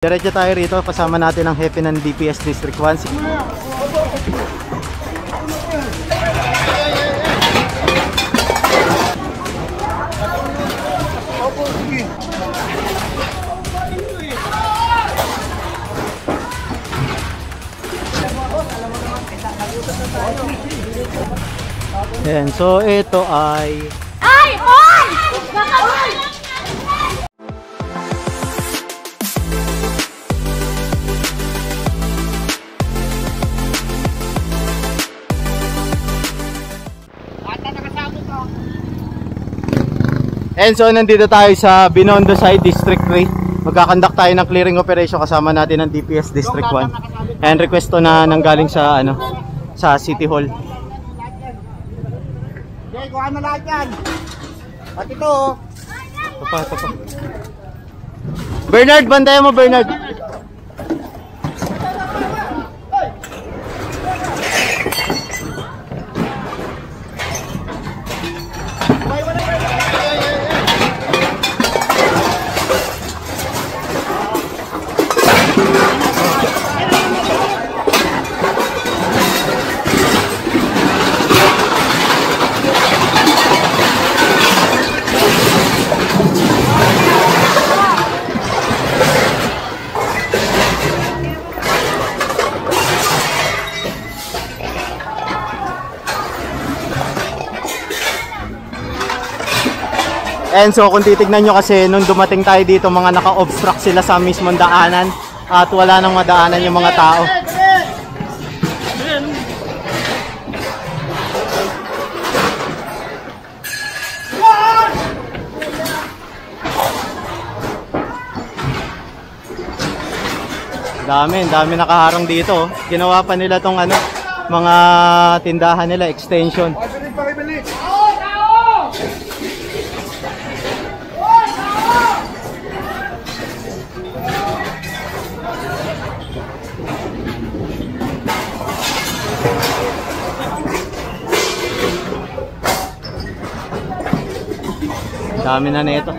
Diretso tayo rito, kasama natin ang hepe ng DPS District 1. Ayan, so ito ay... On! And so nandito tayo sa Binondo Side District 3. Magkakandak tayo ng clearing operation kasama natin ng DPS District 1. And request to na nanggaling sa sa City Hall. Okay, kuha na lahat yan. Pati ito. Ito pa. Bernard, bandayan mo Bernard. And so kung titignan nyo kasi nung dumating tayo dito, mga naka-obstruct sila sa mismong daanan at wala nang madaanan yung mga tao. Dami nakaharang dito. Ginawa pa nila tong mga tindahan nila, extension. Dami na nito.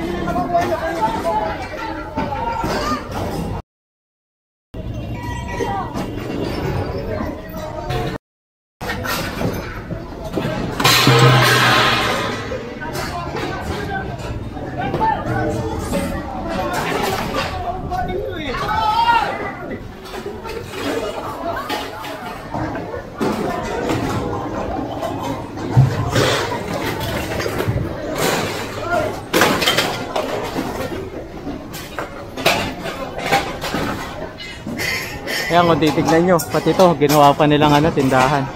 Ayan, kung titignan nyo, pati ito, ginawa pa nilang tindahan.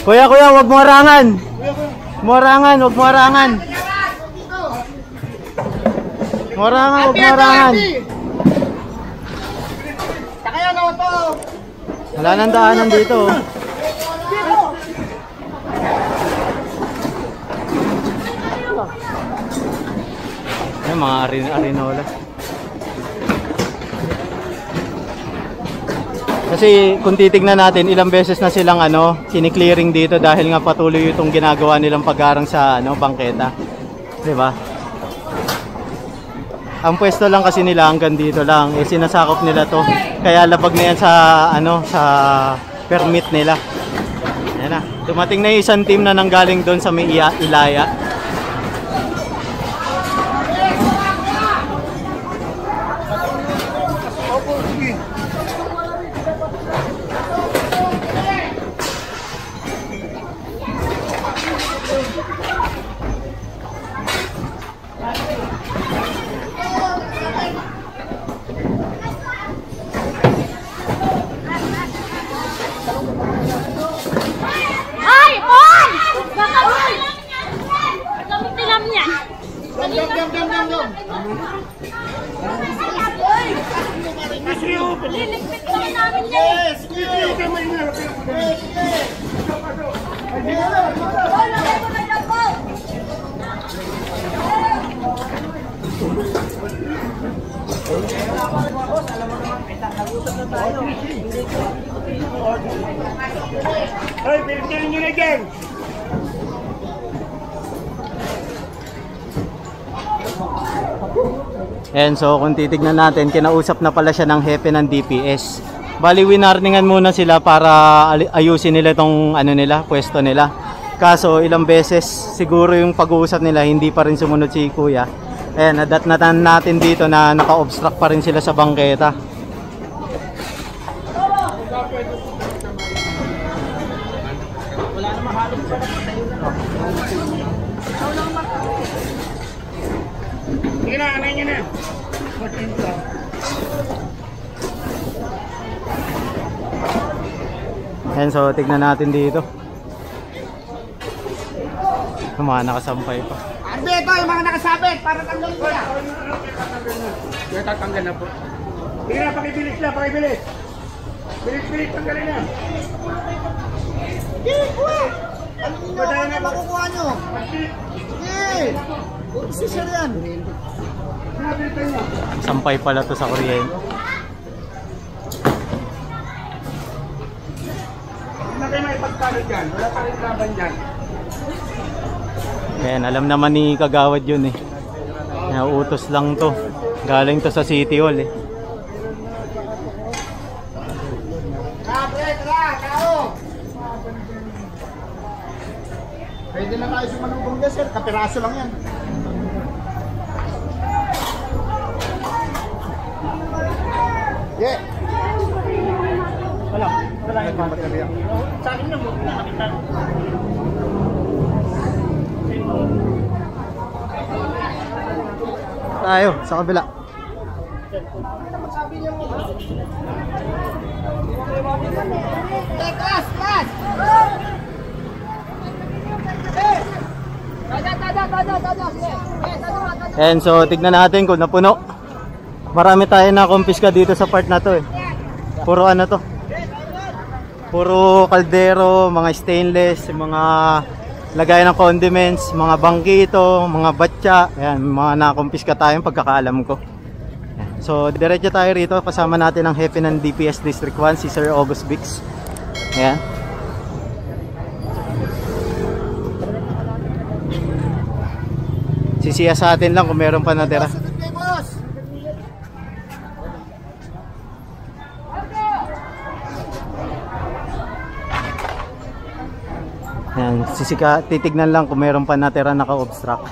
Kuya, wag mo harangan. Wag mo harangan. Wag mo harangan. Wala nang daanan dito. Ay, mga arinola. Kasi kung titignan natin, ilang beses na silang siniclearing dito dahil nga patuloy itong ginagawa nilang paggarang sa bangketa. 'Di ba? Ang pwesto lang kasi nila hanggang dito lang, sinasakop nila to. Kaya labag na yan sa permit nila. Ayan na. Dumating na yung isang team na nanggaling doon sa may Ilaya. Liligpit ko namin yan. Yes! Hoy, pinagkilin nyo na dyan. And so kung titignan natin, kinausap na pala siya ng hepe ng DPS. Bali winarningan muna sila para ayusin nila itong ano nila, pwesto nila. Kaso ilang beses siguro yung pag-uusap nila hindi pa rin sumunod si Kuya. Ayan, nadatnatan natin dito na naka-obstruct pa rin sila sa bangketa. Sige na, anay nyo na. Ayan, so tignan natin dito. Yung mga nakasampay pa. Arbe, ito yung mga nakasabit para tanggalin ko na. Kaya tatanggal na po. Sige na, pakibilis na, pakibilis. Bilis, tanggalin na. Sige, kuya. Ano nyo, ano na makukuha nyo? Sige. Ursi siya yan. Sampay pala to sa kuryente. Hindi na kayo may pagkalo dyan. Wala pa rin laban dyan. Ayan, alam naman ni Kagawad yun eh. Nauutos lang to. Galing to sa City Hall eh. Tara, tao! Pwede na tayo sumanubong dyan, sir. Kapiraso lang yan. Yeah. Wala yung baterya. Sa akin na mo, nakakitan. Tayo, sa kabila. Kas! And so tignan natin kung napuno. Marami tayo na kumpiska dito sa part na to eh. Puro ano to. Puro kaldero, mga stainless, mga lagay ng condiments, mga bangkito, mga batya. Ayan, mga nakumpiska tayong pagkakaalam ko. Ayan. So diretso tayo rito. Kasama natin ang hepe ng DPS District 1, si Sir August Bix. Ayan. Sisiya sa atin lang kung meron pa natira. Yan, titignan lang kung meron pa natira naka-obstruct.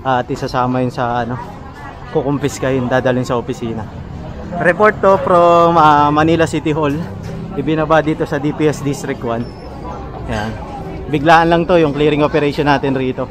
At isasama yun sa ano, kukumpiskahin, dadalhin sa opisina. Report to from Manila City Hall. Ibinaba dito sa DPS District 1. Yan. Biglaan lang to yung clearing operation natin rito.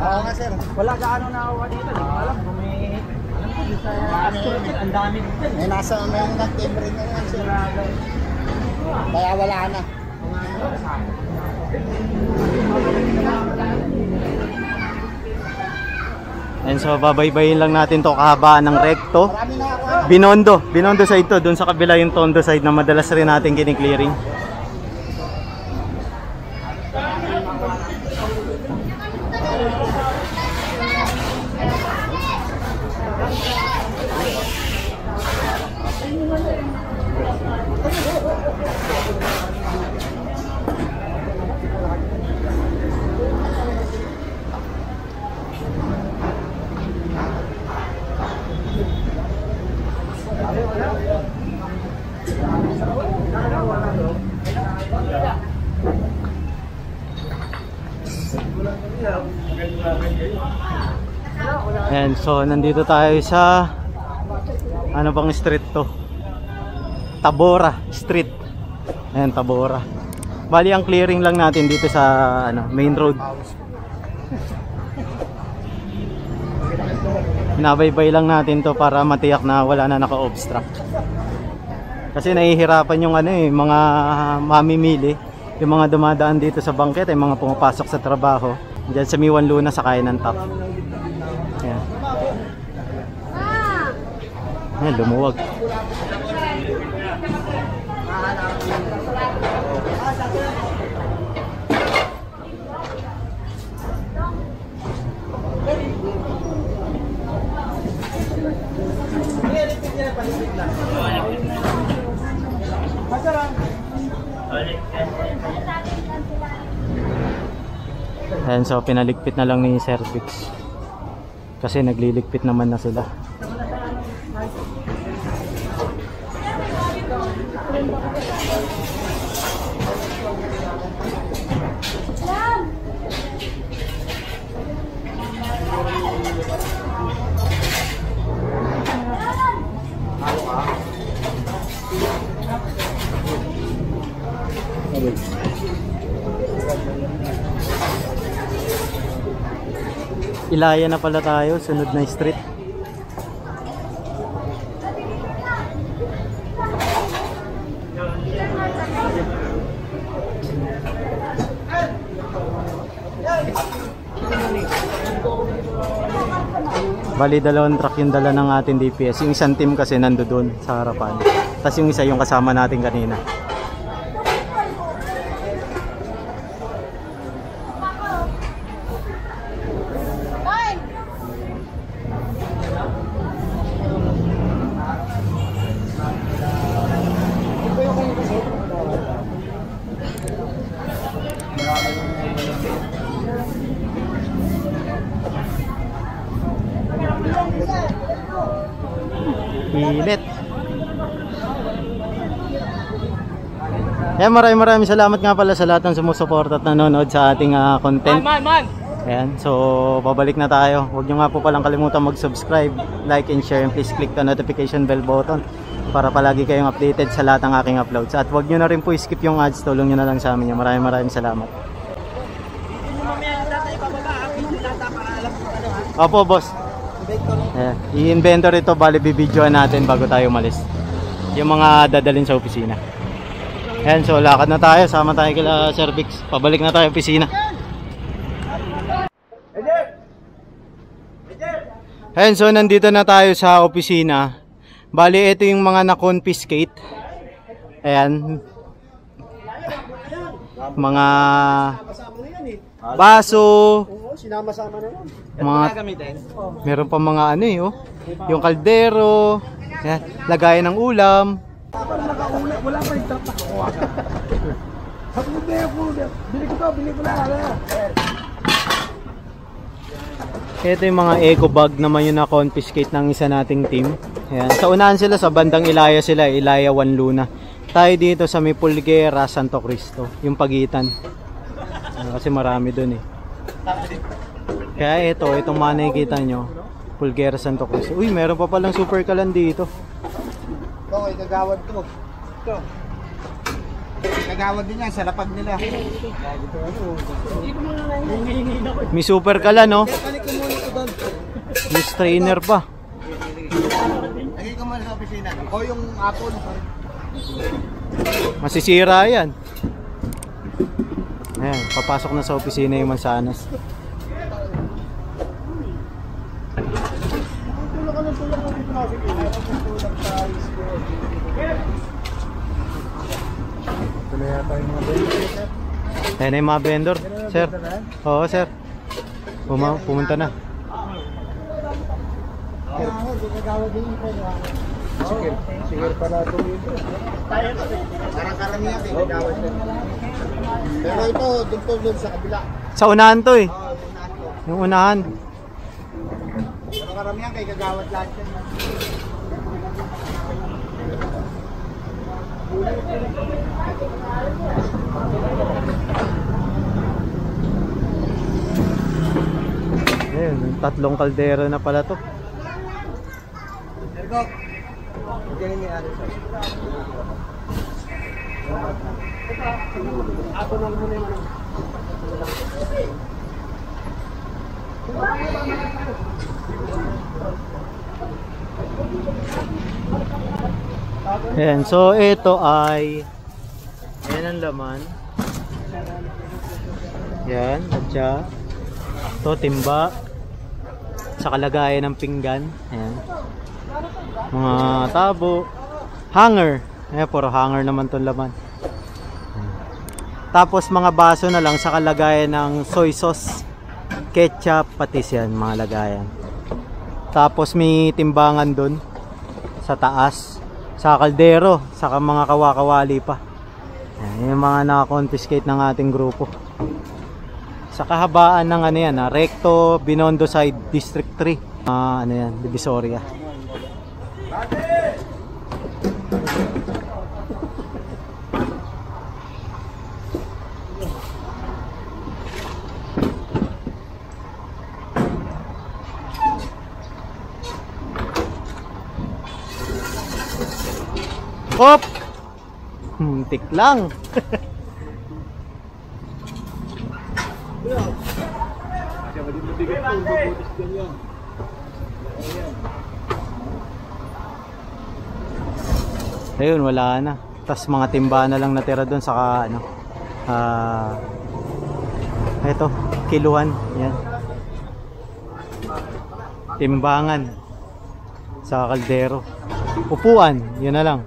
Oo nga, sir. Wala gaano nakawa dito. Hindi ko alam kung may... Alam ko, dito sa... Ang dami dito. May nasa may nag-timbre na yan, sir. Kaya wala na. And so babaybayin lang natin to kahabaan ng recto. Marami na ako. Binondo side to, dun sa kabila yung Tondo side na madalas rin natin kiniklearing. Ayan, so nandito tayo sa ano bang street to? Tabora Street. Ayan, Tabora. Bali ang clearing lang natin dito sa ano, main road. Binabaybay lang natin to para matiyak na wala na naka-obstruct. Kasi nahihirapan yung ano eh, mga mamimili, yung mga dumadaan dito sa bangket, ay mga pumapasok sa trabaho. Diyan sa Miwan Luna sa Kayan ng Top. Ayan. Ayan, lumuwag. Ayan, so pinaligpit na lang ni Cervix. Kasi nagliligpit naman na sila. Ilaya na pala tayo, sunod na street. Bali, dalawang truck yung dala ng ating DPS. Yung isang team kasi nando doon sa harapan. Tapos yung isa yung kasama natin kanina. Init. Ayan, maraming salamat nga pala sa lahat ng sumusuporta at nanonood sa ating content. Ayan, so pabalik na tayo. Huwag nyo nga po palang kalimutan mag-subscribe, like and share, and please click the notification bell button para palagi kayong updated sa lahat ng aking uploads. At huwag nyo na rin po skip yung ads, tulong nyo na lang sa amin. Maraming salamat. Opo, boss. I-inventor ito, bali bibidyoan natin bago tayo umalis. Yung mga dadalhin sa opisina. Ayan, so lakad na tayo, sama tayo kila Cervix. Pabalik na tayo opisina. Ayan, so nandito na tayo sa opisina. Bali, ito yung mga na-confiscate. Ayan. Mga baso. Sinama-sama na yan. Mga, meron pa mga ano eh, oh. Yung kaldero. Ayan, lagayan ng ulam. Wala pa yung truck nakuha ka. Sabi ko, bili ko na. Ito yung mga eco bag naman yung na-confiscate ng isa nating team. Ayan. Sa unahan sila, sa bandang Ilaya sila, Ilaya 1 Luna. Tayo dito sa may Pulguera, Santo Cristo, yung pagitan. Kasi marami dun eh. Kaya itong mga nakikita nyo, Pulguera, Santo Cristo. Uy, meron pa palang super kalan dito. Okay, kagawad to. Ito. Kagawad din yan sa lapag nila. May super kalan, no? May strainer pa. Lagay ko muna sa opisina. O yung apple. Masisira yan. Ayan, papasok na sa opisina yung mansanas. Ayan na yung mga vendor, sir. Oo, sir. Pumunta na. Sige pala ito dito. Parang karamihan eh, kagawad din. Pero ito, doon sa kabila. Sa unahan to eh. Yung unahan. Parang karamihan kay kagawad lahat yan. Ayun, tatlong kaldero na pala to. Ergo, ganyan niya ano siya. Ako lang muna yung Ayan, so ito ay ayan ang laman. Yan, at siya ito, timba sa kalagayan ng pinggan. Ayan. Mga tabo, hanger. Ayan, puro hanger naman itong laman. Ayan. Tapos mga baso na lang sa kalagayan ng soy sauce, ketchup, patis yan, mga lagayan. Tapos may timbangan dun sa taas, sa kaldero, saka mga kawakawali pa. Yan, yung mga naka-confiscate ng ating grupo. Sa kahabaan ng ano yan, Recto Binondo Side District 3. Ano yan, Divisoria. Hop! Muntik lang. Ayun, wala na. Tas mga timba na lang natira doon, saka ano, eto, kiluhan. Yan. Timbangan sa kaldero. Upuan, yun na lang.